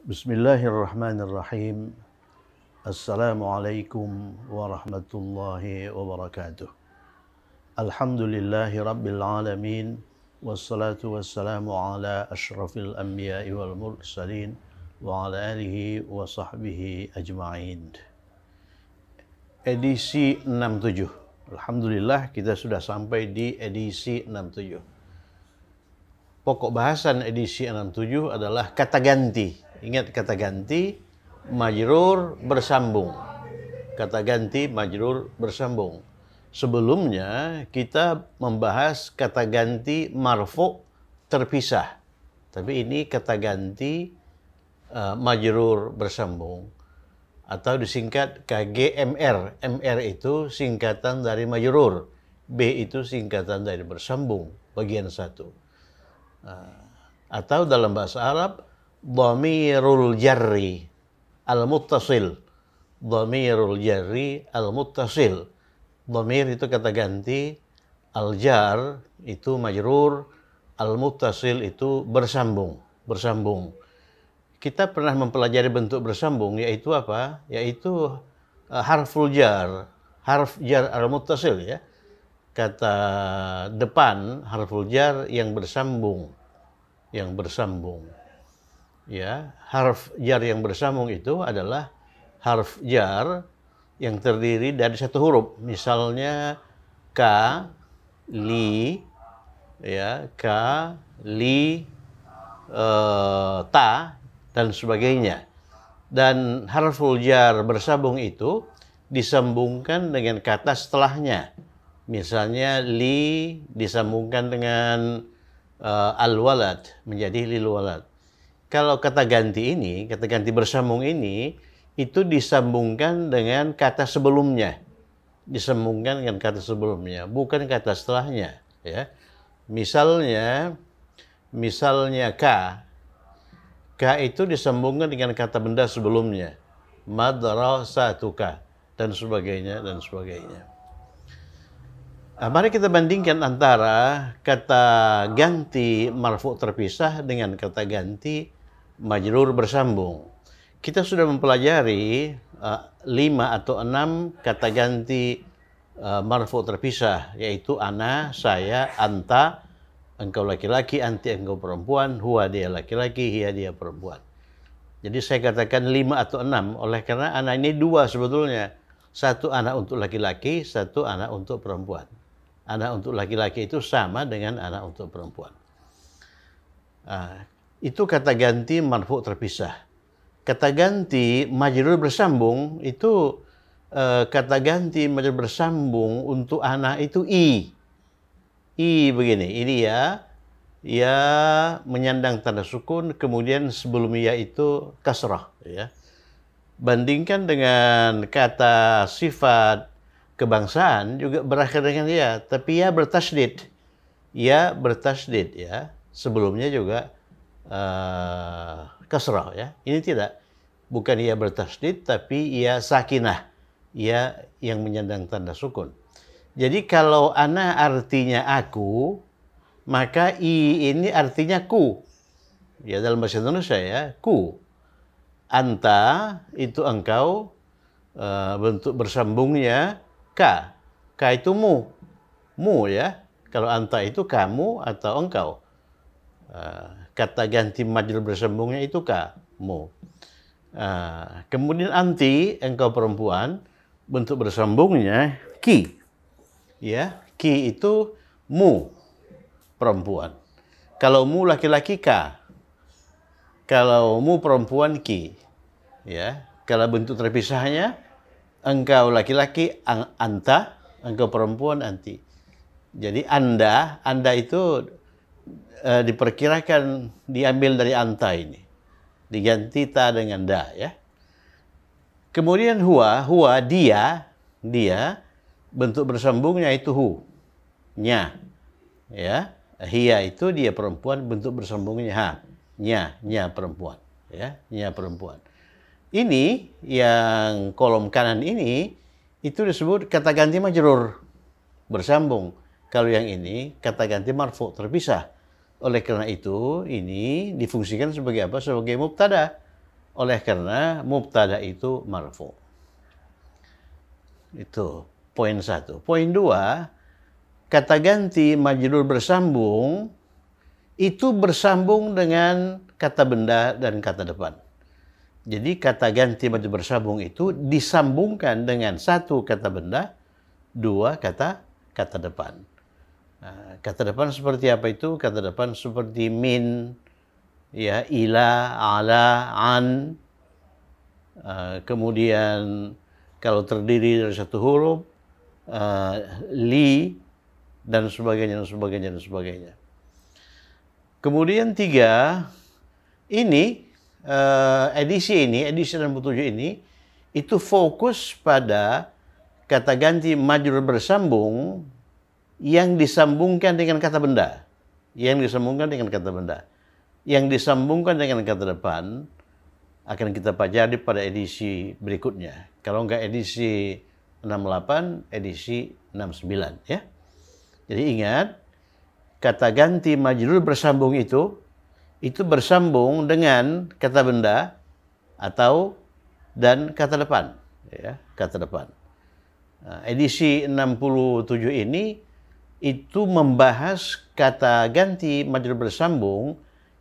Bismillahirrahmanirrahim. Assalamualaikum warahmatullahi wabarakatuh. Alhamdulillahi rabbil alamin. Wassalatu wassalamu ala ashrafil anbiya'i wal mursalin wa ala alihi wa sahbihi ajma'in. Edisi 67. Alhamdulillah kita sudah sampai di edisi 67. Pokok bahasan edisi 67 adalah kata ganti. Ingat kata ganti, majrur bersambung. Kata ganti, majrur bersambung. Sebelumnya kita membahas kata ganti marfu terpisah. Tapi ini kata ganti majrur bersambung. Atau disingkat KGMR. MR itu singkatan dari majrur. B itu singkatan dari bersambung. Bagian satu. Atau dalam bahasa Arab, dhamirul jarri al-muttasil. Dhamirul jarri al-muttasil. Dhamir itu kata ganti, al-jar itu majrur, al-muttasil itu bersambung. Bersambung. Kita pernah mempelajari bentuk bersambung, yaitu apa? Yaitu harful jar. Harf jar al-muttasil ya. Kata depan harful jar yang bersambung. Yang bersambung. Ya, harf jar yang bersambung itu adalah harf jar yang terdiri dari satu huruf. Misalnya ka, li, ya, ka, li, ta, dan sebagainya. Dan harful jar bersambung itu disambungkan dengan kata setelahnya. Misalnya li disambungkan dengan al-walad menjadi lil walad. Kalau kata ganti ini, kata ganti bersambung ini, itu disambungkan dengan kata sebelumnya. Disambungkan dengan kata sebelumnya, bukan kata setelahnya. Ya. Misalnya ka. Ka itu disambungkan dengan kata benda sebelumnya. Madrasatuka, dan sebagainya, dan sebagainya. Mari kita bandingkan antara kata ganti marfu terpisah dengan kata ganti majrur bersambung. Kita sudah mempelajari 5 atau 6 kata ganti marfu terpisah, yaitu ana, saya, anta, engkau laki-laki, anti engkau perempuan, huwa dia laki-laki, hiya dia perempuan. Jadi saya katakan 5 atau 6, oleh karena ana ini 2 sebetulnya. Satu ana untuk laki-laki, satu ana untuk perempuan. Ana untuk laki-laki itu sama dengan ana untuk perempuan. Itu kata ganti marfu terpisah. Kata ganti majrur bersambung itu kata ganti majrur bersambung untuk ana itu i. I begini, ini ya menyandang tanda sukun, kemudian sebelum ya itu kasrah. Ya. Bandingkan dengan kata sifat kebangsaan juga berakhir dengan ya, tapi ya bertasydid. Ya bertasydid ya. Sebelumnya juga kasrah ya. Ini tidak, bukan ia bertasydid tapi ia sakinah, ia yang menyandang tanda sukun. Jadi kalau ana artinya aku, maka i ini artinya ku. Ya dalam bahasa Indonesia ya, ku. Anta itu engkau, bentuk bersambungnya ka. Ka itu mu. Mu ya. Kalau anta itu kamu atau engkau. Kata ganti majrur bersambungnya itu ka, mu. Kemudian anti, engkau perempuan, bentuk bersambungnya ki. Ya, ki itu mu, perempuan. Kalau mu laki-laki ka. Kalau mu perempuan ki. Ya, kalau bentuk terpisahnya engkau laki-laki anta, engkau perempuan anti. Jadi anda itu diperkirakan diambil dari anta ini. Diganti ta dengan da ya. Kemudian huwa dia bentuk bersambungnya itu hu. Nya. Ya. Hiya itu dia perempuan, bentuk bersambungnya ha. Nya perempuan, ya. Nya perempuan. Ini yang kolom kanan ini itu disebut kata ganti majrur bersambung. Kalau yang ini kata ganti marfu terpisah. Oleh karena itu, ini difungsikan sebagai apa? Sebagai mubtada. oleh karena mubtada itu marfu. Itu poin satu. Poin dua, kata ganti majrur bersambung itu bersambung dengan kata benda dan kata depan. Jadi kata ganti majrur bersambung itu disambungkan dengan satu kata benda, dua kata depan. Nah, kata depan seperti apa itu? Kata depan seperti min, ya, ila, ala, an. Kemudian kalau terdiri dari satu huruf, li, dan sebagainya, dan sebagainya, dan sebagainya. Kemudian tiga, ini edisi 67 ini, itu fokus pada kata ganti majrur bersambung yang disambungkan dengan kata benda. Yang disambungkan dengan kata benda. Yang disambungkan dengan kata depan akan kita pelajari pada edisi berikutnya. Kalau enggak edisi 68, edisi 69, ya. Jadi ingat, kata ganti majrur bersambung itu bersambung dengan kata benda atau dan kata depan, ya, kata depan. Nah, edisi 67 ini itu membahas kata ganti majrur bersambung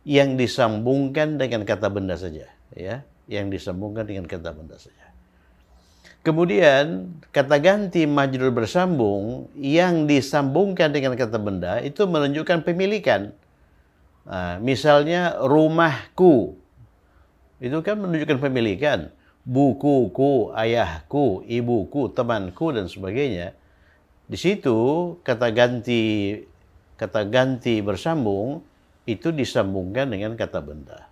yang disambungkan dengan kata benda saja, ya, yang disambungkan dengan kata benda saja. Kemudian kata ganti majrur bersambung yang disambungkan dengan kata benda itu menunjukkan pemilikan. Nah, misalnya rumahku, itu kan menunjukkan pemilikan. Bukuku, ayahku, ibuku, temanku, dan sebagainya. Di situ kata ganti bersambung itu disambungkan dengan kata benda.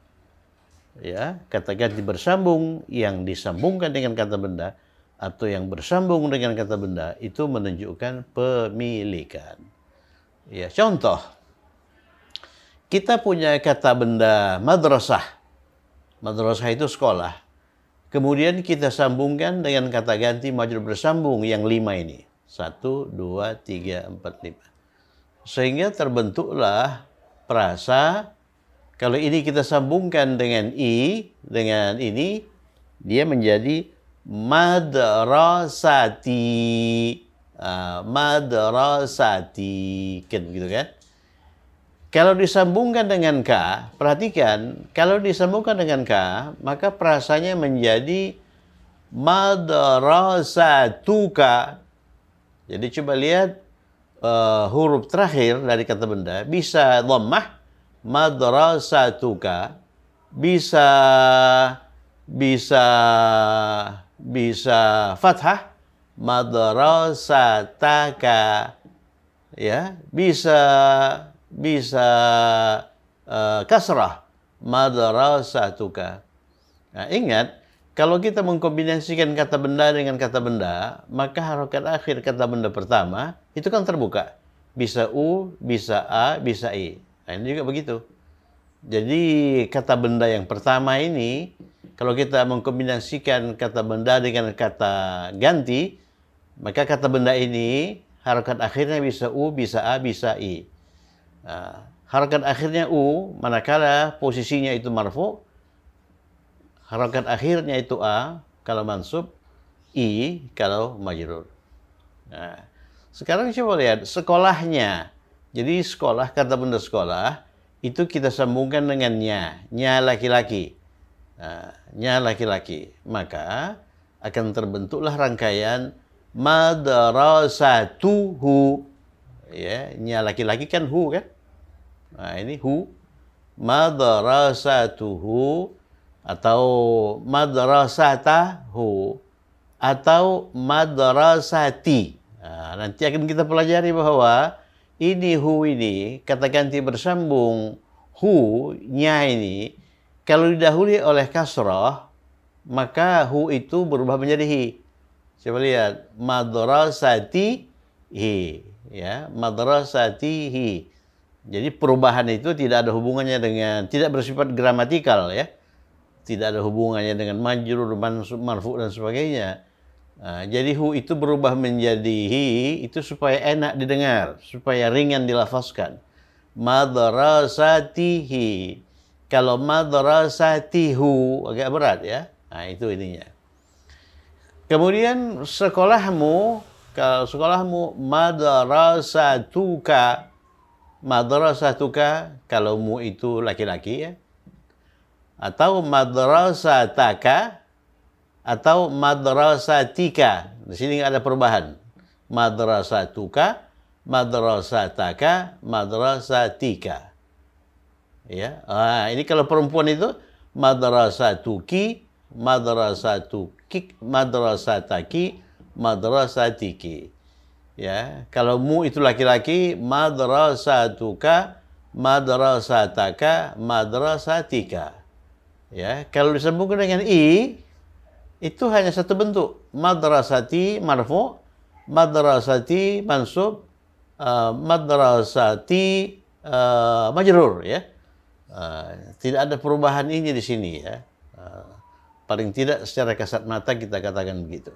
Ya, kata ganti bersambung yang disambungkan dengan kata benda atau yang bersambung dengan kata benda itu menunjukkan pemilikan. Ya, contoh, kita punya kata benda madrasah. Madrasah itu sekolah. Kemudian kita sambungkan dengan kata ganti majrur bersambung yang 5 ini. 1, 2, 3, 4, 5. Sehingga terbentuklah frasa, kalau ini kita sambungkan dengan i, dengan ini, dia menjadi madrasati. Madrasati, kan begitu kan? Kalau disambungkan dengan ka, perhatikan, kalau disambungkan dengan ka, maka frasanya menjadi madrasatuka. Jadi coba lihat huruf terakhir dari kata benda, bisa dhammah madrasatuka, bisa fathah madrasataka, ya, bisa kasrah madrasatuka. Nah, ingat, kalau kita mengkombinasikan kata benda dengan kata benda, maka harokat akhir kata benda pertama itu kan terbuka. Bisa u, bisa a, bisa i. Nah, ini juga begitu. Jadi kata benda yang pertama ini, kalau kita mengkombinasikan kata benda dengan kata ganti, maka kata benda ini harokat akhirnya bisa u, bisa a, bisa i. Nah, harokat akhirnya u, manakala posisinya itu marfu, harokat akhirnya itu a kalau mansub, i kalau majrur. Nah, sekarang coba lihat sekolahnya. Jadi sekolah, kata benda sekolah itu kita sambungkan dengan nya laki-laki. Nah, nya laki-laki. Maka akan terbentuklah rangkaian madrasatuhu. Ya, nya laki-laki kan hu kan? Nah, ini hu. Madrasatuhu atau madrasatahu atau madrasati. Nah, nanti akan kita pelajari bahwa ini hu ini, kata ganti bersambung hu, nya ini, kalau didahului oleh kasrah, maka hu itu berubah menjadi hi. Coba lihat, madrasatihi, ya, madrasatihi. Jadi perubahan itu tidak ada hubungannya dengan, tidak bersifat gramatikal, ya. Tidak ada hubungannya dengan majrur, mansub, marfu, dan sebagainya. Nah, jadi hu itu berubah menjadi hi, itu supaya enak didengar, supaya ringan dilafazkan. Madrasatihi. Kalau madrasatihu agak berat ya. Nah, itu ininya. Kemudian sekolahmu, kalau sekolahmu madrasatuka. Madrasatuka kalau mu itu laki-laki ya. Atau madrasataka atau madrasatika. Di sini nggak ada perubahan. Madrasatuka, madrasataka, madrasatika. Ya, ini kalau perempuan itu madrasatuki, madrasatuki, madrasataki, madrasatiki. Ya, kalau mu itu laki-laki, madrasatuka, madrasataka, madrasatika. Ya, kalau disambungkan dengan i, itu hanya satu bentuk. Madrasati marfu, madrasati mansub, madrasati majrur ya. Tidak ada perubahan ini di sini ya. Paling tidak secara kasat mata kita katakan begitu.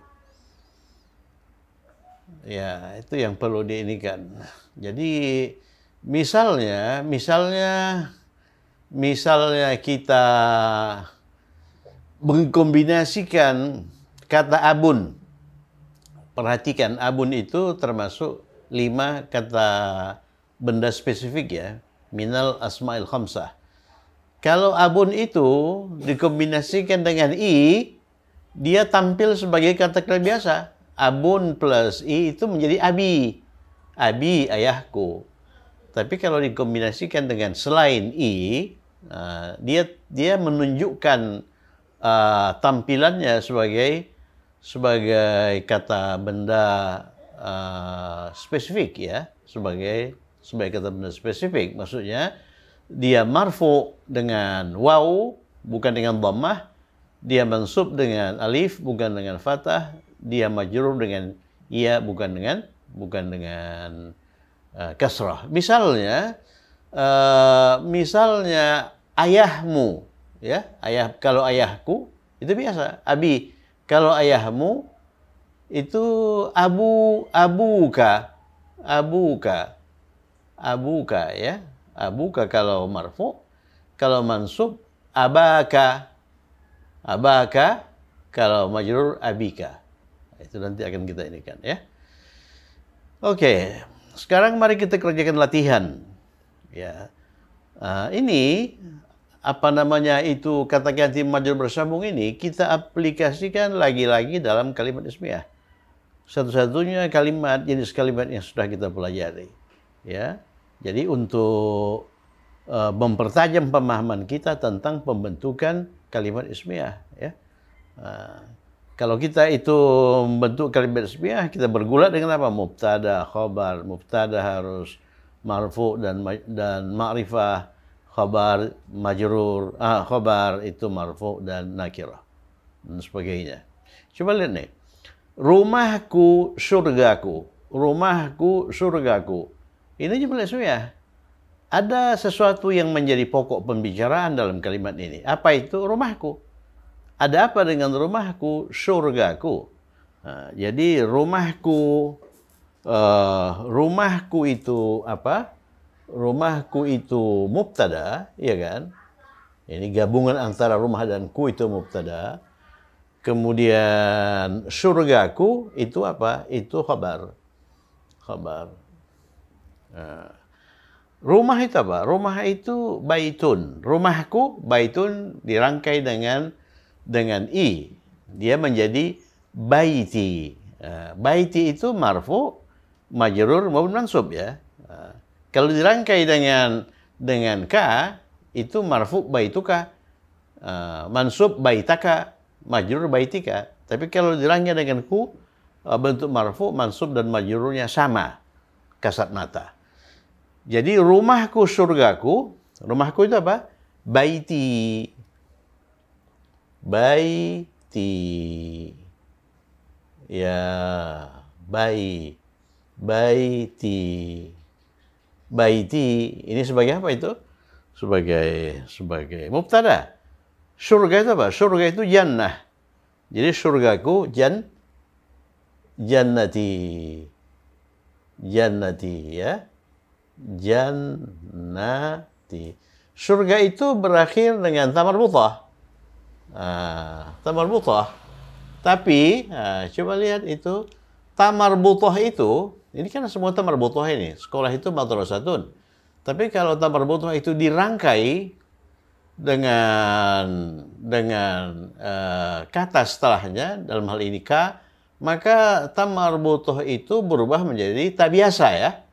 Ya, itu yang perlu diinikan. Jadi misalnya kita mengkombinasikan kata abun. Perhatikan, abun itu termasuk 5 kata benda spesifik ya. Minal asma'il khamsah. Kalau abun itu dikombinasikan dengan i, dia tampil sebagai kata kerja biasa. Abun plus i itu menjadi abi. Abi, ayahku. Tapi kalau dikombinasikan dengan selain i, dia menunjukkan tampilannya sebagai kata benda spesifik ya, sebagai kata benda spesifik. Maksudnya dia marfu dengan waw bukan dengan dhammah, dia mansub dengan alif bukan dengan fathah, dia majrur dengan ya bukan dengan kasrah. Misalnya ayahmu ya, kalau ayahku itu biasa abi. Kalau ayahmu itu abuka ya. Abuka kalau marfu, kalau mansub abaka kalau majrur abika. Itu nanti akan kita inikan ya. Oke, sekarang mari kita kerjakan latihan. Ya, ini apa namanya itu kata ganti majrur bersambung ini kita aplikasikan lagi-lagi dalam kalimat ismiyah. Satu-satunya kalimat jenis kalimat yang sudah kita pelajari. Ya, jadi untuk mempertajam pemahaman kita tentang pembentukan kalimat ismiyah. Ya. Kalau kita itu membentuk kalimat ismiyah, kita bergulat dengan apa? Mubtada, khabar. Mubtada harus marfu dan ma'rifah, khabar majrur, khabar itu marfu dan nakirah dan sebagainya. Coba lihat nih. Rumahku surgaku. Rumahku surgaku. Ini jumlah ismiyah. Ada sesuatu yang menjadi pokok pembicaraan dalam kalimat ini. Apa itu? Rumahku. Ada apa dengan rumahku? Surgaku. Nah, jadi rumahku itu apa? Rumahku itu mubtada, ya kan? Ini gabungan antara rumah dan ku itu mubtada. Kemudian surgaku itu apa? Itu khabar. Nah, rumah itu apa? Rumah itu baitun. Rumahku baitun dirangkai dengan i. Dia menjadi baiti. Baiti itu marfu, majrur maupun mansub ya. Kalau dirangkai dengan ka itu marfu baituka, mansub baitaka, majrur baitika. Tapi kalau dirangkai dengan ku bentuk marfu, mansub dan majrurnya sama kasat mata. Jadi rumahku surgaku, rumahku itu apa? Baiti. Ya, baiti ini sebagai apa itu? Sebagai mubtada. Surga itu apa? Surga itu jannah. Jadi surgaku jannati ya. Jannati. Surga itu berakhir dengan tamarbutah. Tamarbutah. Tapi, coba lihat itu, tamarbutah itu, ini kan semua tamarbutah ini, sekolah itu madrasatun. Tapi kalau tamarbutah itu dirangkai dengan kata setelahnya, dalam hal ini ka, maka tamarbutah itu berubah menjadi tak biasa ya.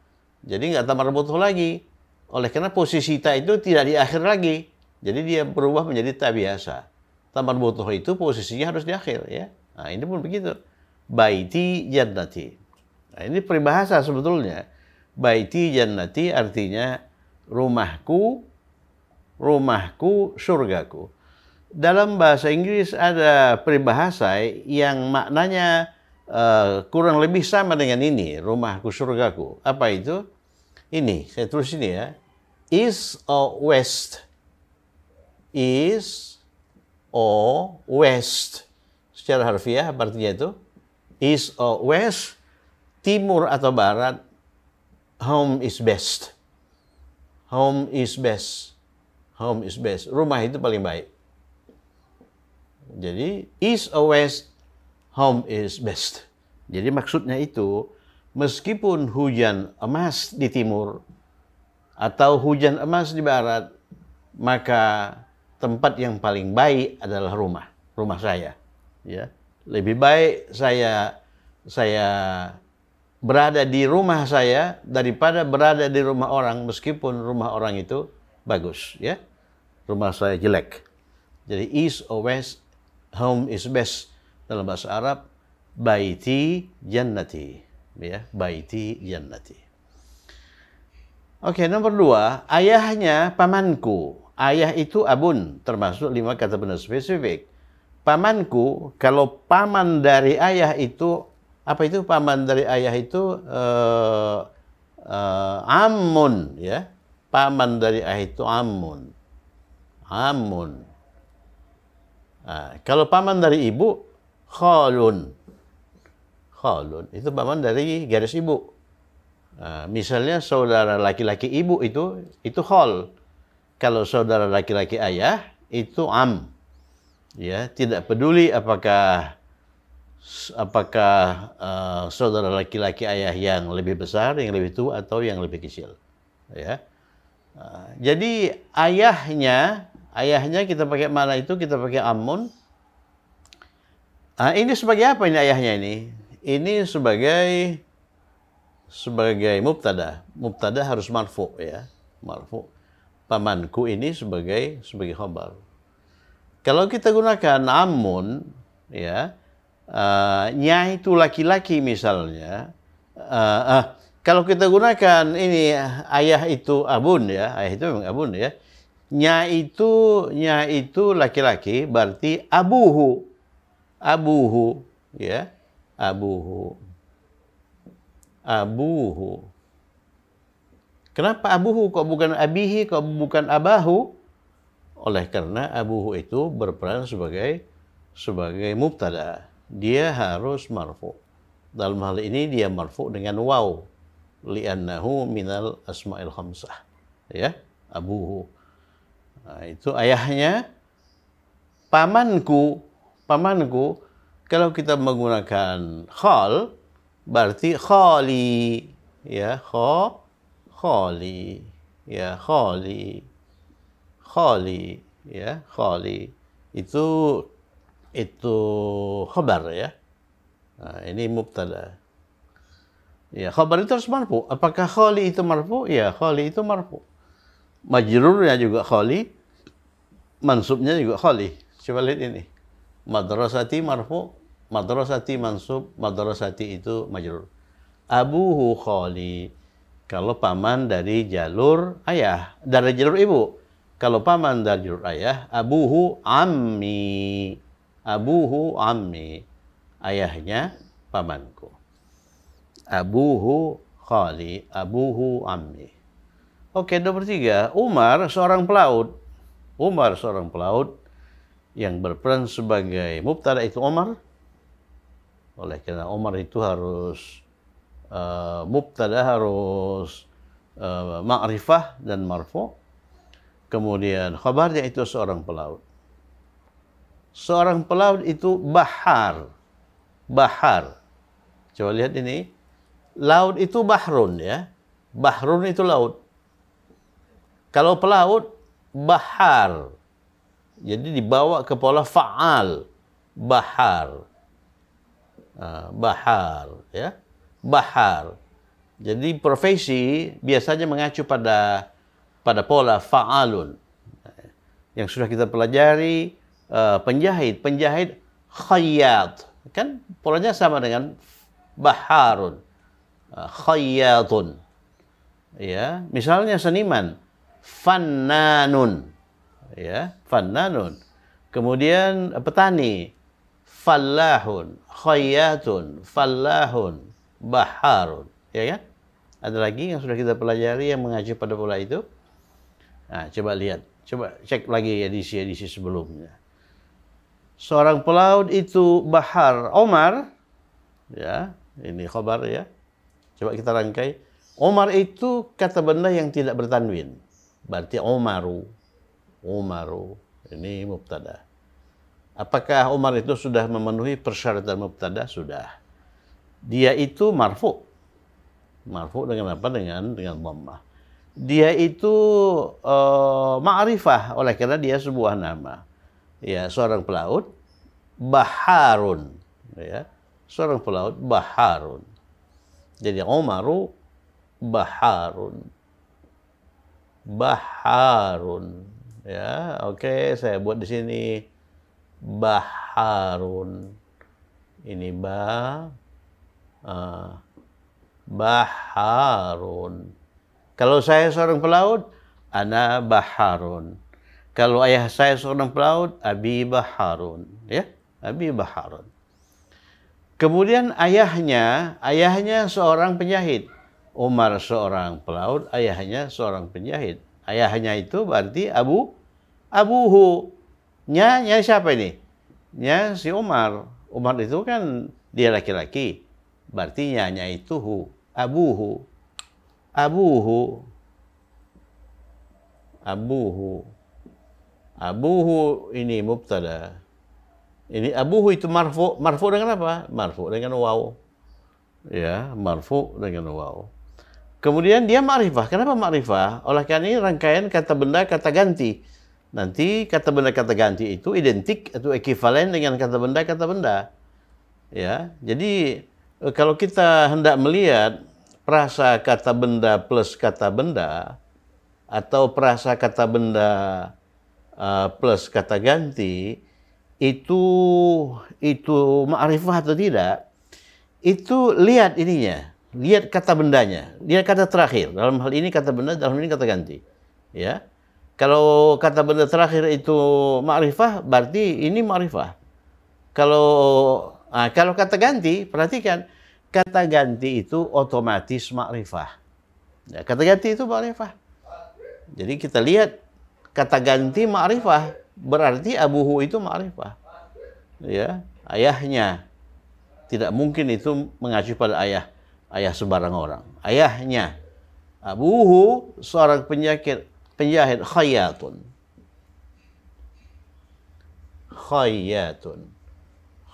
Jadi nggak tamarbutah lagi. Oleh karena posisi ta itu tidak di akhir lagi. Jadi dia berubah menjadi tak biasa. Tamarbutah itu posisinya harus di akhir ya. Nah, ini pun begitu. Baiti jannati. Nah, ini peribahasa sebetulnya. Baiti jannati artinya rumahku, rumahku, surgaku. Dalam bahasa Inggris ada peribahasa yang maknanya kurang lebih sama dengan ini, rumahku, surgaku. Apa itu? Ini, saya tulis ini ya. East or west. East or west. Secara harfiah artinya itu. East or west. Timur atau barat. Home is best. Home is best. Home is best. Rumah itu paling baik. Jadi, east or west, home is best. Jadi maksudnya itu, meskipun hujan emas di timur atau hujan emas di barat, maka tempat yang paling baik adalah rumah saya. Ya, lebih baik saya berada di rumah saya daripada berada di rumah orang, meskipun rumah orang itu bagus. Ya, rumah saya jelek. Jadi east or west, home is best. Dalam bahasa Arab, baiti jannati. Ya, baiti jannati. Oke, nomor 2, ayahnya pamanku. Ayah itu abun, termasuk 5 kata benda spesifik. Pamanku, kalau paman dari ayah itu, apa itu paman dari ayah itu? Amun, ya. Paman dari ayah itu amun. Amun. Nah, kalau paman dari ibu, khalun. Khalun, itu paman dari garis ibu. Nah, misalnya saudara laki-laki ibu itu khal. Kalau saudara laki-laki ayah, itu am. Ya, tidak peduli apakah saudara laki-laki ayah yang lebih besar, yang lebih tua, atau yang lebih kecil. Ya. Jadi ayahnya kita pakai mana itu? Kita pakai amun. Ini sebagai apa ini ayahnya ini? Ini sebagai mubtada. Mubtada harus marfu ya, marfu. Pamanku ini sebagai khabar. Kalau kita gunakan amun, ya, nya itu laki-laki misalnya. Kalau kita gunakan ini ayah itu abun ya, ayah itu memang abun ya. Nya itu laki-laki, berarti abuhu, ya, abuhu. Kenapa abuhu kok bukan abihi, kok bukan abahu? Oleh karena abuhu itu berperan sebagai mubtada. Dia harus marfu. Dalam hal ini dia marfu dengan waw. Li'annahu minal asma'il khamsah. Ya, abuhu. Nah, itu ayahnya. Pamanku, kalau kita menggunakan khal, berarti khali. Ya, khali. Ya, khali. Khali, ya, khali. Itu khabar ya. Nah, ini mubtada. Ya, khabar itu harus marfu. Apakah khali itu marfu? Ya, khali itu marfu. Majrurnya juga khali, mansubnya juga khali. Coba lihat ini. Madrasati marfu, madrasati mansub, madrasati itu majrur. Abuhu khali. Kalau paman dari jalur ayah, dari jalur ibu. Kalau paman dari jalur ayah, abuhu ammi. Abuhu ammi. Ayahnya pamanku. Abuhu khali. Abuhu ammi. Oke, nomor 3. Umar seorang pelaut. Umar seorang pelaut yang berperan sebagai mubtada itu Umar. Oleh karena Umar itu harus mubtada harus ma'rifah dan marfu. Kemudian khabarnya itu seorang pelaut. Seorang pelaut itu bahar. Bahar. Coba lihat ini. Laut itu bahrun ya. Bahrun itu laut. Kalau pelaut, bahar. Jadi dibawa ke pola fa'al. Bahar. Bahar ya. Bahar. Jadi profesi biasanya mengacu pada pola fa'alun. Yang sudah kita pelajari, penjahit khayyat. Kan polanya sama dengan baharun. Khayyatun. Ya, misalnya seniman, fannanun. Ya, fannanun. Kemudian petani, fallahun, khayyatun, fallahun, baharun. Ya kan? Ada lagi yang sudah kita pelajari yang mengacu pada pola itu. Nah, coba lihat. Coba cek lagi edisi-edisi sebelumnya. Seorang pelaut itu bahar. Omar, ya, ini khabar ya. Coba kita rangkai. Omar itu kata benda yang tidak bertanwin. Berarti Omaru. Omaru. Ini mubtada. Apakah Omar itu sudah memenuhi persyaratan mubtada? Sudah. Dia itu marfu. Marfu dengan apa? Dengan dhammah. Dia itu ma'rifah oleh karena dia sebuah nama. Ya, seorang pelaut baharun. Ya, seorang pelaut baharun. Jadi Umaru baharun. Baharun. Ya, oke, saya buat di sini baharun. Ini baharun. Kalau saya seorang pelaut, ana baharun. Kalau ayah saya seorang pelaut, abi baharun. Ya, abi baharun. Kemudian ayahnya seorang penjahit. Umar seorang pelaut, ayahnya seorang penjahit. Ayahnya itu berarti abuhu. Nya siapa ini? Nya si Umar. Umar itu kan dia laki-laki. Berarti nyanya itu abuhu. Abuhu. Abuhu. Abuhu ini mubtada. Ini abuhu itu marfu. Marfu dengan apa? Marfu dengan waw. Ya, marfu dengan waw. Kemudian dia ma'rifah. Kenapa ma'rifah? Oleh karena ini rangkaian kata benda kata ganti. Nanti kata benda kata ganti itu identik atau ekivalen dengan kata benda kata benda. Ya, jadi kalau kita hendak melihat prasa kata benda plus kata benda atau prasa kata benda plus kata ganti itu ma'rifah atau tidak, itu lihat ininya, lihat kata bendanya, lihat kata terakhir. Dalam hal ini kata benda, dalam hal ini kata ganti. Ya, kalau kata benda terakhir itu ma'rifah, berarti ini ma'rifah. Kalau kata ganti, perhatikan. Kata ganti itu otomatis ma'rifah. Ya, kata ganti itu ma'rifah. Jadi kita lihat kata ganti ma'rifah, berarti abuhu itu ma'rifah. Ya, ayahnya. Tidak mungkin itu mengacu pada ayah sembarang orang. Ayahnya. Abuhu seorang penjahit khayyatun. Khayyatun.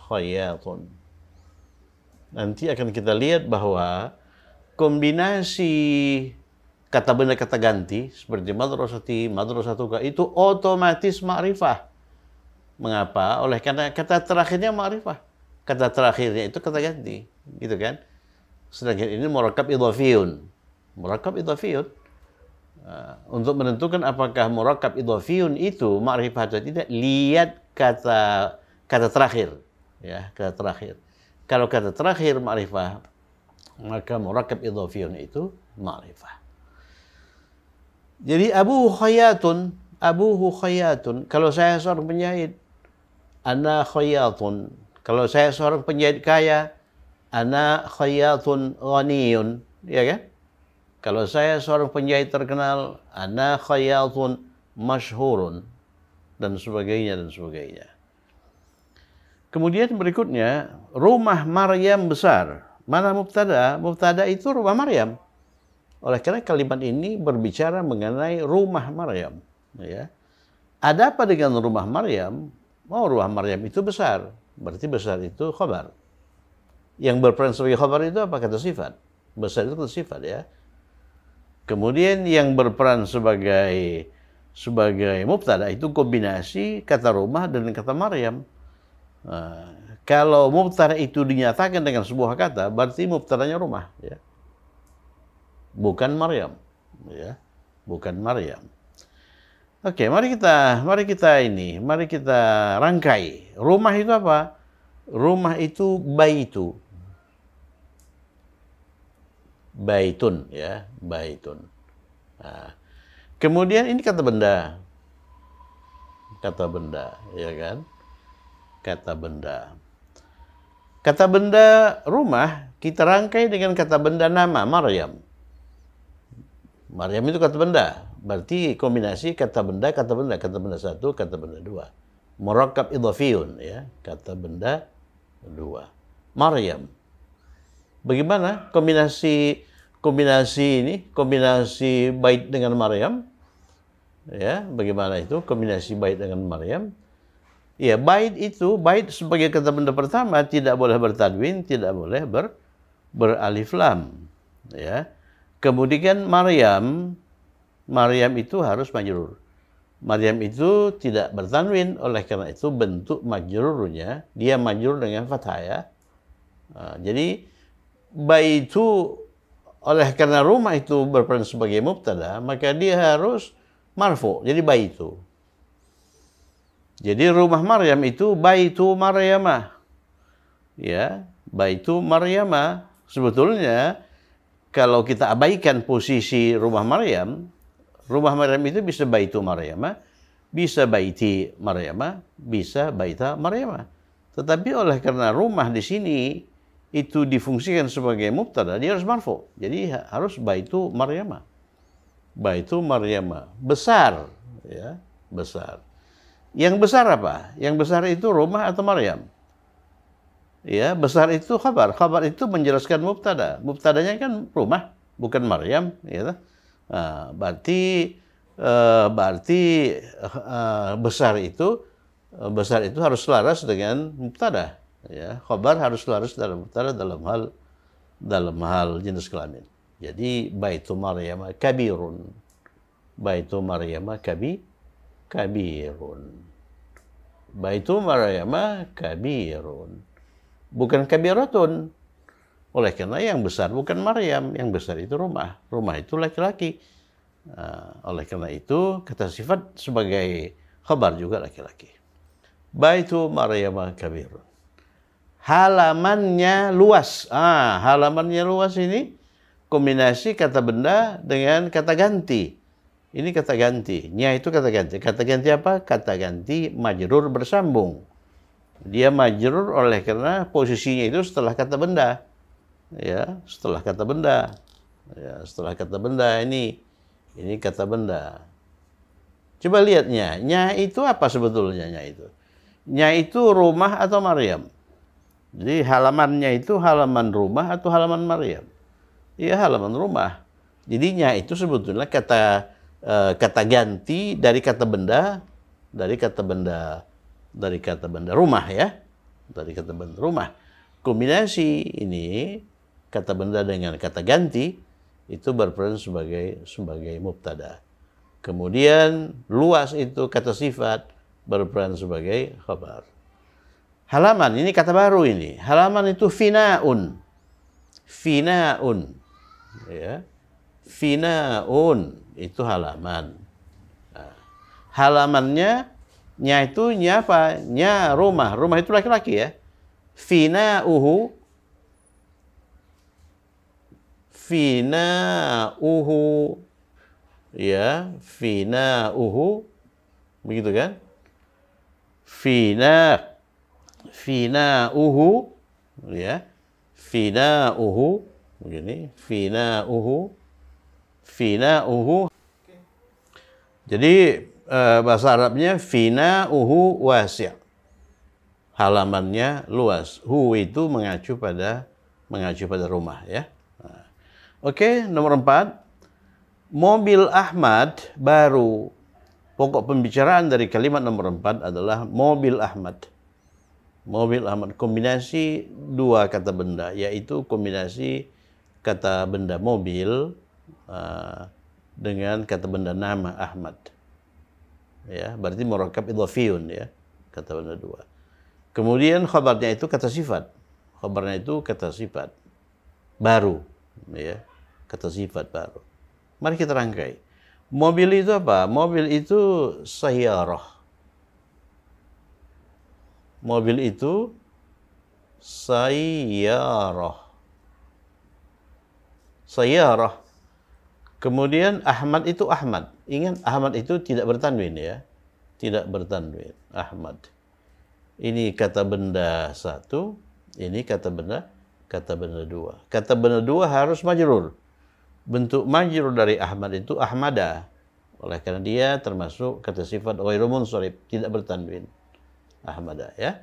Khayyatun. Nanti akan kita lihat bahwa kombinasi kata benda kata ganti seperti madrasati, madrasatuka itu otomatis ma'rifah. Mengapa? Oleh karena kata terakhirnya ma'rifah. Kata terakhirnya itu kata ganti, gitu kan? Sedangkan ini murakkab idhafiyun. Murakkab idhafiyun. Untuk menentukan apakah murakkab idhafiyun itu ma'rifah atau tidak, lihat kata terakhir, ya, kata terakhir. Kalau kata terakhir ma'rifah, maka murakkab idhafiyun itu ma'rifah. Jadi abuhu khayyatun. Kalau saya seorang penjahit, ana khayyatun. Kalau saya seorang penjahit kaya, ana khayyatun ghaniyun, ya kan? Kalau saya seorang penjahit terkenal, ana khayyatun masyhurun, dan sebagainya dan sebagainya. Kemudian berikutnya, rumah Maryam besar. Mana mubtada? Mubtada itu rumah Maryam. Oleh karena kalimat ini berbicara mengenai rumah Maryam. Ya. Ada apa dengan rumah Maryam? Oh, rumah Maryam itu besar. Berarti besar itu khabar. Yang berperan sebagai khabar itu apa? Kata sifat. Besar itu kata sifat ya. Kemudian yang berperan sebagai mubtada itu kombinasi kata rumah dan kata Maryam. Kalau mubtada itu dinyatakan dengan sebuah kata, berarti mubtadanya rumah ya. Bukan Maryam ya. Bukan Maryam. Oke, mari kita rangkai. Rumah itu apa? Rumah itu baitu. Baitun ya, baitun. Nah, kemudian ini kata benda. Kata benda, ya kan? Kata benda. Kata benda rumah kita rangkai dengan kata benda nama Maryam. Maryam itu kata benda. Berarti kombinasi kata benda satu, kata benda dua. Murakkab idhafiyun ya, kata benda dua. Maryam. Bagaimana kombinasi bait dengan Maryam? Ya, bagaimana itu kombinasi bait dengan Maryam? Ya, bait sebagai kata benda pertama tidak boleh bertanwin, tidak boleh beralif lam. Ya. Kemudian Maryam itu harus majrur. Maryam itu tidak bertanwin, oleh karena itu bentuk majrurnya dia majrur dengan fathah ya. Jadi baitu, oleh karena rumah itu berperan sebagai mubtada, maka dia harus marfu. Jadi baitu. Jadi rumah Maryam itu baitu Maryamah. Ya, baitu Maryamah. Sebetulnya kalau kita abaikan posisi rumah Maryam itu bisa baitu Maryamah, bisa baiti Maryamah, bisa baita Maryamah. Tetapi oleh karena rumah di sini itu difungsikan sebagai mubtada, dia harus marfu. Jadi harus baitu Maryamah. Baitu Maryamah. Besar, ya, besar. Yang besar apa? Yang besar itu rumah atau Maryam? Ya, besar itu khabar. Khabar itu menjelaskan mubtada. Mubtadanya kan rumah, bukan Maryam, ya. Nah, berarti besar itu harus selaras dengan mubtada. Ya, khabar harus selaras dalam mubtada dalam hal jenis kelamin. Jadi baitu Maryam kabirun. Baitu Maryam kabirun. Baitu Maryam kabirun. Bukan kabiratun. Oleh karena yang besar bukan Maryam, yang besar itu rumah. Rumah itu laki-laki. Oleh karena itu kata sifat sebagai khabar juga laki-laki. Baitu Maryam kabirun. Halamannya luas. Halamannya luas ini kombinasi kata benda dengan kata ganti. Ini kata ganti. Nya itu kata ganti. Kata ganti apa? Kata ganti majrur bersambung. Dia majrur oleh karena posisinya itu setelah kata benda. Ya, setelah kata benda. Ya, setelah kata benda ini kata benda. Coba lihat nya. Nya itu apa sebetulnya nya itu? Nya itu rumah atau Maryam? Jadi halamannya itu halaman rumah atau halaman Maryam? Iya, halaman rumah. Jadi nya itu sebetulnya kata ganti dari kata benda, dari kata benda rumah ya, dari kata benda rumah. Kombinasi ini kata benda dengan kata ganti itu berperan sebagai mubtada. Kemudian luas itu kata sifat berperan sebagai khabar. Halaman ini kata baru ini. Halaman itu finaun. Finaun. Ya. Finaun itu halaman. Nah, halamannya nya itu nya apa? Nya rumah. Rumah itu laki-laki ya. Finauhu. Ya, finauhu. Begitu kan? Finauhu. Ya. Finauhu. Begini. Finauhu. Jadi bahasa Arabnya finauhu wasi'. Halamannya luas. Hu itu mengacu pada rumah ya. Nah. Oke, nomor 4. Mobil Ahmad baru. Pokok pembicaraan dari kalimat nomor 4 adalah mobil Ahmad. Mobil Ahmad, kombinasi dua kata benda, yaitu kombinasi kata benda mobil dengan kata benda nama Ahmad. Ya, berarti murakkab idhafiyun ya, kata benda dua. Kemudian khabarnya itu kata sifat. Khabarnya itu kata sifat baru, ya, kata sifat baru. Mari kita rangkai. Mobil itu apa? Mobil itu sayyarah. Mobil itu sayyarah. Sayyarah. Kemudian Ahmad itu Ahmad. Ingat, Ahmad itu tidak bertanwin ya. Tidak bertanwin. Ahmad. Ini kata benda satu, ini kata benda dua. Kata benda dua harus majrur. Bentuk majrur dari Ahmad itu Ahmada. Oleh karena dia termasuk kata sifat ghairu munsharif, tidak bertanwin. Ahmada ya.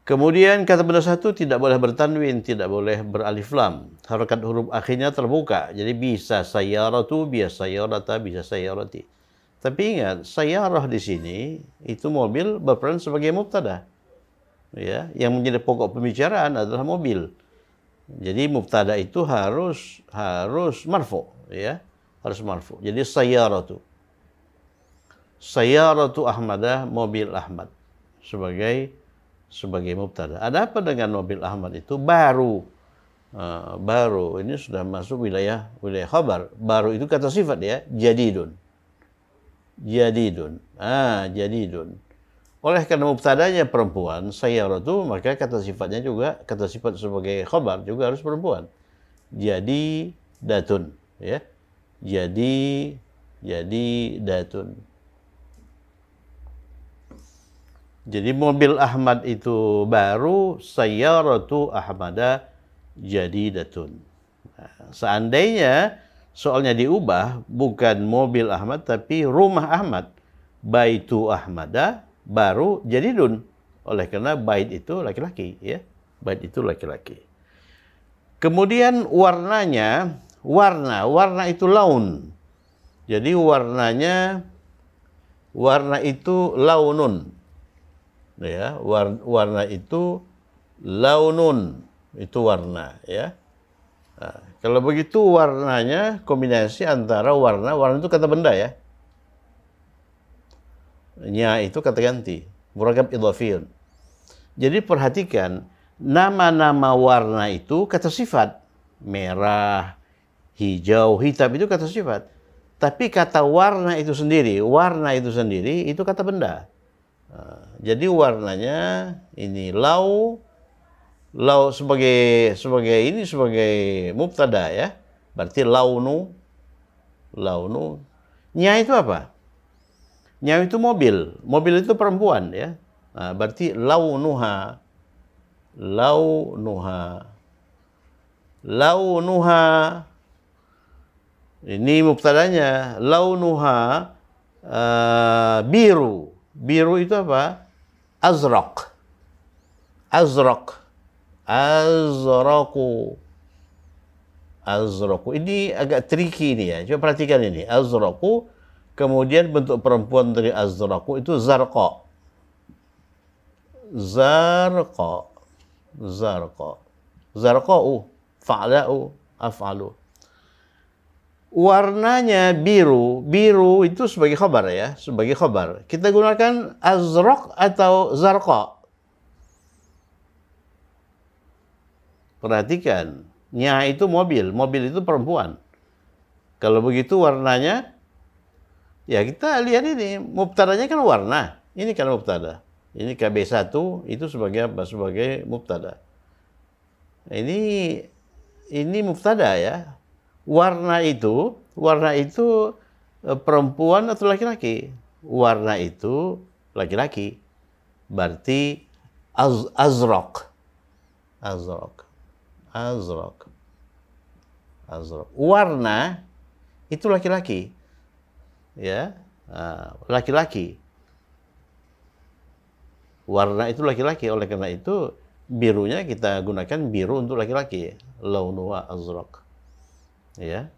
Kemudian kata benda satu tidak boleh bertanwin, tidak boleh beralif lam. Harakat huruf akhirnya terbuka. Jadi bisa sayyaratu, bisa sayyarata, bisa sayyarati. Tapi ingat, sayyarah di sini itu mobil berperan sebagai mubtada. Ya, yang menjadi pokok pembicaraan adalah mobil. Jadi mubtada itu harus marfu, ya. Harus marfu. Jadi sayyaratu. Sayyaratu Ahmadah, mobil Ahmad sebagai mubtada. Ada apa dengan mobil Ahmad itu? Baru. Baru ini sudah masuk wilayah khabar. Baru itu kata sifat ya, jadidun. Jadidun. Jadidun. Oleh karena mubtadanya perempuan, sayyaratu, maka kata sifatnya juga, kata sifat sebagai khabar juga harus perempuan. Jadi datun, ya. Jadi datun. Jadi mobil Ahmad itu baru, sayyaratu Ahmada jadi datun. Nah, seandainya soalnya diubah, bukan mobil Ahmad tapi rumah Ahmad, baitu Ahmada baru jadi dun. Oleh karena bait itu laki-laki ya. Bait itu laki-laki. Kemudian warnanya, warna itu laun. Jadi warna itu launun. Ya, warna itu launun, itu warna ya. Nah, kalau begitu warnanya kombinasi antara warna itu kata benda ya. Nya itu kata ganti, murakkab idhafiyun. Jadi perhatikan, nama-nama warna itu kata sifat. Merah, hijau, hitam itu kata sifat. Tapi kata warna itu sendiri itu kata benda. Nah, jadi warnanya ini lau sebagai mubtada ya. Berarti launu. Nya itu apa? Nya itu mobil. Mobil itu perempuan ya. Nah, berarti launuha. Ini mubtadanya. Launuha biru. Biru itu apa? Azraq. Azraqu. Ini agak tricky ini ya. Coba perhatikan ini. Azraqu. Kemudian bentuk perempuan dari azraqu itu zarqa. Zarqa'u. Fa'la'u. Af'alu. Warnanya biru. Biru itu sebagai khabar ya. Sebagai khabar. Kita gunakan azraq atau zarqa. Perhatikan. Nya itu mobil. Mobil itu perempuan. Kalau begitu warnanya, ya kita lihat ini, mubtadanya kan warna. Ini kan mubtada. Ini KB1 itu sebagai apa? Sebagai mubtada. Ini mubtada ya. Warna itu perempuan atau laki-laki? Warna itu laki-laki. Berarti azraq. Warna itu laki-laki. Ya, laki-laki. Warna itu laki-laki. Oleh karena itu birunya kita gunakan biru untuk laki-laki. Launuha azraq. Ya.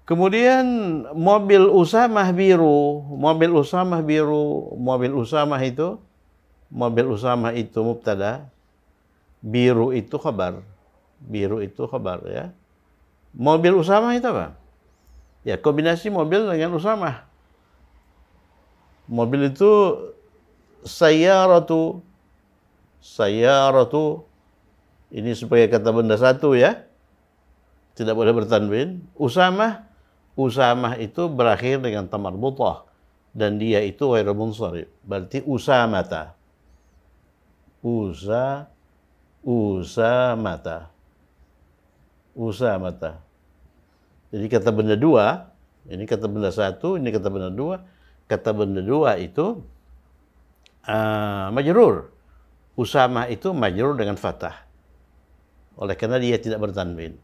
Kemudian mobil Usamah biru, mobil Usamah biru, mobil Usamah itu mubtada, biru itu khabar. Biru itu khabar ya. Mobil Usamah itu apa? Ya, kombinasi mobil dengan Usamah. Mobil itu sayyaratu. Sayyaratu ini sebagai kata benda satu ya. Tidak boleh bertanwin. Usamah itu berakhir dengan ta marbutah dan dia itu ghairu munsharif. Berarti usamata. Usamata. Jadi kata benda dua, ini kata benda satu, ini kata benda dua. Kata benda dua itu majrur. Usamah itu majrur dengan fathah. Oleh karena dia tidak bertanwin.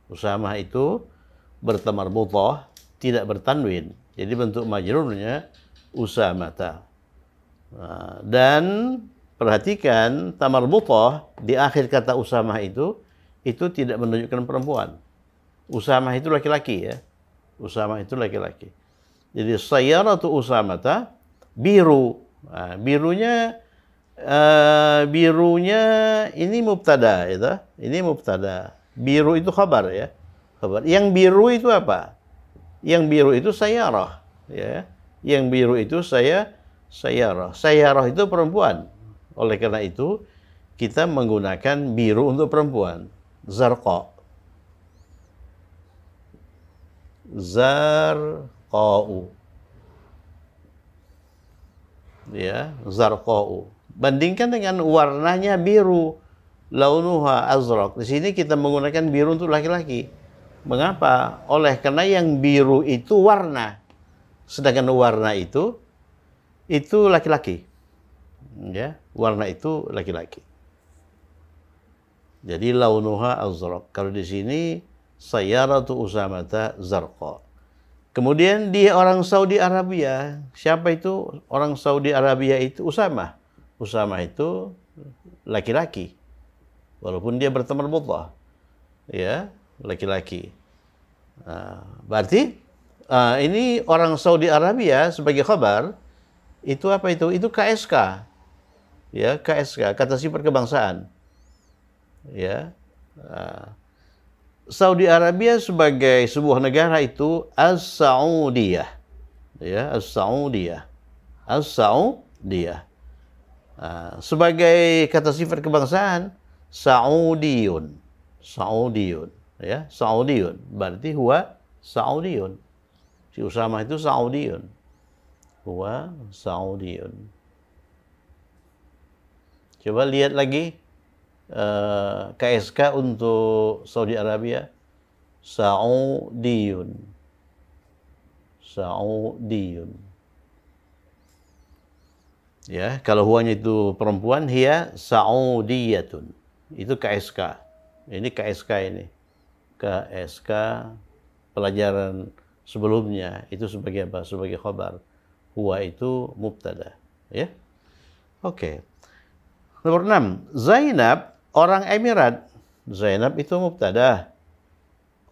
Usamah itu bertamarbutah, tidak bertanwin. Jadi bentuk majrurnya usamata. Dan perhatikan tamarbutah di akhir kata Usamah itu tidak menunjukkan perempuan. Usamah itu laki-laki ya. Usamah itu laki-laki. Jadi sayyaratu Usamata biru. Nah, birunya ini mubtada itu. Ini mubtada. Biru itu khabar ya. Khabar. Yang biru itu apa? Yang biru itu sayyarah ya. Yang biru itu sayyarah. Sayyarah itu perempuan. Oleh karena itu kita menggunakan biru untuk perempuan. Zarqa. Zarqa'u. Ya, zarqa'u. Bandingkan dengan warnanya biru. Launuha azraq. Di sini kita menggunakan biru untuk laki-laki. Mengapa? Oleh karena yang biru itu warna. Sedangkan warna itu laki-laki. Ya, warna itu laki-laki. Jadi launuha azraq. Kalau di sini sayyaratu Usamata zarqa. Kemudian dia orang Saudi Arabia. Siapa itu? Orang Saudi Arabia itu Usamah. Usamah itu laki-laki. Walaupun dia bertamarbutah. Ya, laki-laki. Berarti ini orang Saudi Arabia sebagai khabar itu apa itu? Itu KSK. Ya, KSK, kata sifat kebangsaan. Ya. Saudi Arabia sebagai sebuah negara itu As-Saudiyah. Ya, As-Saudiyah. As-Saudiyah. Sebagai kata sifat kebangsaan Saudiyun. Saudiyun. Ya, Saudiyun. Berarti huwa Saudiyun. Si Usamah itu Saudiyun. Huwa Saudiyun. Coba lihat lagi KSK untuk Saudi Arabia. Saudiyun. Saudiyun. Ya, kalau huwanya itu perempuan, hiya Saudiyatun. Itu KSK. Ini KSK ini. KSK pelajaran sebelumnya itu sebagai apa? Sebagai khabar. Huwa itu mubtada. Ya. Oke. Nomor 6. Zainab, orang Emirat. Zainab itu mubtada.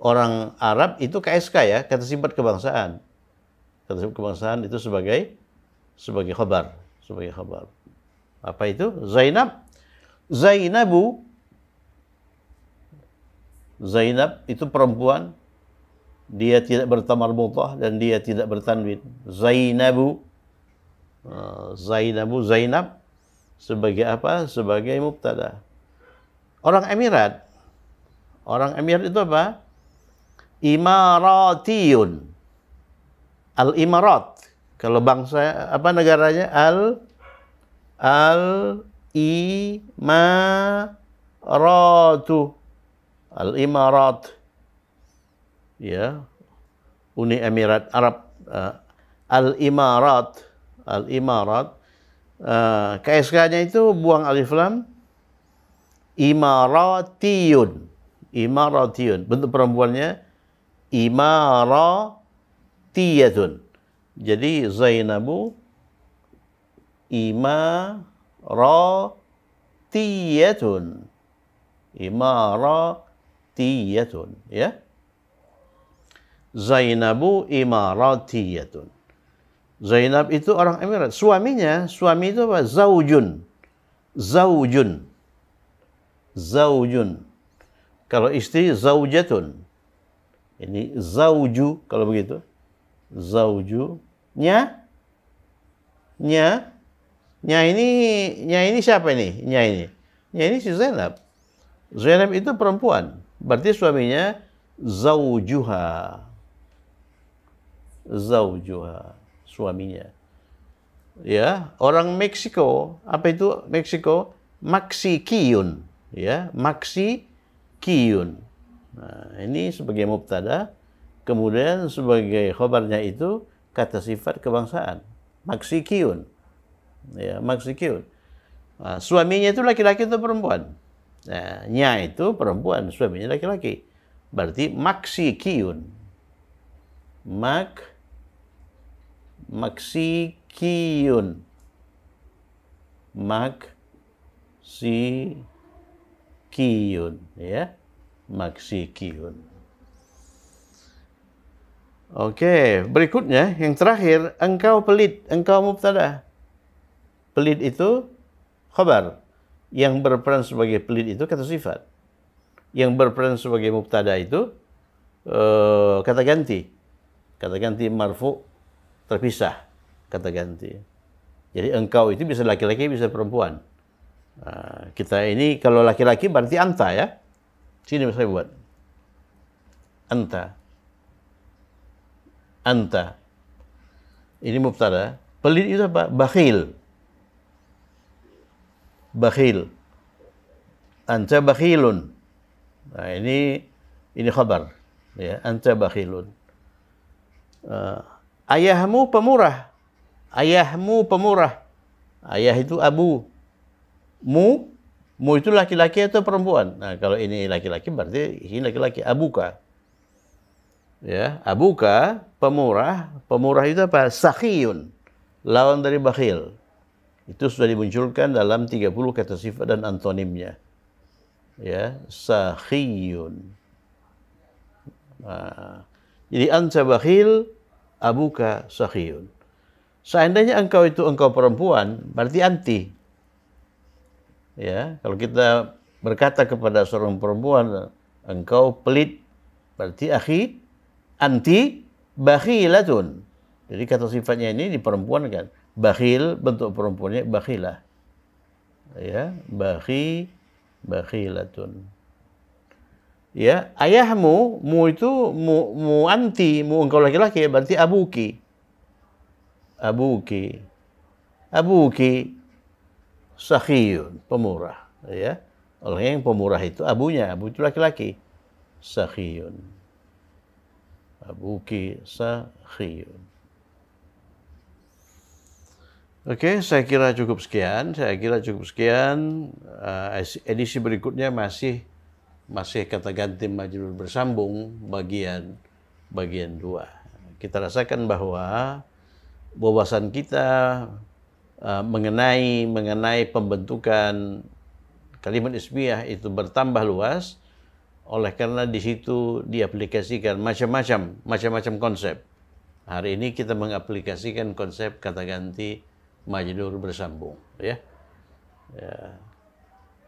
Orang Arab itu KSK ya, kata sifat kebangsaan. Kata sifat kebangsaan itu sebagai khabar. Sebagai khabar. Apa itu? Zainab. Zainabu. Zainab itu perempuan. Dia tidak bertamarbutah dan dia tidak bertanwin. Zainabu. Zainabu, Zainab. Sebagai apa? Sebagai mubtada. Orang Emirat. Orang Emirat itu apa? Imaratiyun. Al-Imarat. Kalau bangsa, apa negaranya? Al-Imaratu. Al-Imarat. Ya. Uni Emirat Arab. Al-Imarat. Al-Imarat. KSK-nya itu buang alif lam. Imaratiyun. Imaratiyun. Bentuk perempuannya imaratiyatun. Jadi Zainabu imaratiyatun. Imaratiyatun, ya. Zainabu imaratiyatun. Zainab itu orang Emirat. Suaminya, suami itu apa? Zaujun. Zaujun. Zaujun. Kalau istri, zaujatun. Ini zauju, kalau begitu. Zauju. Nya ini siapa ini? Nya ini si Zainab. Zainab itu perempuan. Berarti suaminya zaujuha. Zaujuha, suaminya. Ya, orang Meksiko, apa itu Meksiko? Maksikiyun, ya, Maksikiyun. Nah, ini sebagai mubtada, kemudian sebagai khobarnya itu kata sifat kebangsaan, Maksikiyun. Ya, Maksikiyun. Nah, suaminya itu laki-laki atau perempuan? Nah, nya itu perempuan, suaminya laki-laki. Berarti Maksikiyun. Maksikiyun. Maksikiyun, ya. Maksikiyun. Oke, berikutnya yang terakhir, engkau pelit, engkau mubtada. Pelit itu khabar. Yang berperan sebagai pelit itu kata sifat. Yang berperan sebagai mubtada itu kata ganti. Kata ganti marfu terpisah, kata ganti. Jadi engkau itu bisa laki-laki, bisa perempuan. Nah, kita ini kalau laki-laki berarti anta, ya. Sini saya buat. Anta. Anta. Ini mubtada. Pelit itu apa? Bakhil. Bakhil. Anta bakhilun. Nah, ini khabar. Ya, anta bakhilun. Ayahmu pemurah. Ayahmu pemurah. Ayah itu abu. Mu itu laki-laki atau perempuan? Nah, kalau ini laki-laki berarti ini laki-laki. Abuka. Ya, abuka pemurah. Pemurah itu apa? Sakhiyun. Lawan dari bakhil. Itu sudah dimunculkan dalam 30 kata sifat dan antonimnya. Ya, sakhiyun. Nah, jadi anta bakhil, abuka sakhiyun. Seandainya engkau itu engkau perempuan, berarti anti. Ya, kalau kita berkata kepada seorang perempuan, engkau pelit, berarti akhi, anti bakhilatun. Jadi kata sifatnya ini di perempuan kan. Bakhil, bentuk perempuannya bakhilah. Ya, bakhilatun. Ya, ayahmu, mu itu mu anti, mu engkau laki-laki, berarti abuki. Abuki. Abuki sakhiyun, pemurah, ya. Orang yang pemurah itu abunya, abu itu laki-laki. Sakhiyun. Abuki sakhiyun. Oke, saya kira cukup sekian. Edisi berikutnya masih kata ganti majrur bersambung bagian 2. Kita rasakan bahwa wawasan kita mengenai pembentukan kalimat ismiyah itu bertambah luas oleh karena di situ diaplikasikan macam-macam konsep. Hari ini kita mengaplikasikan konsep kata ganti majrur bersambung, ya.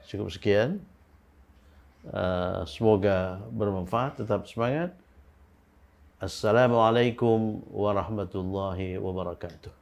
Cukup sekian. Semoga bermanfaat, tetap semangat. Assalamualaikum warahmatullahi wabarakatuh.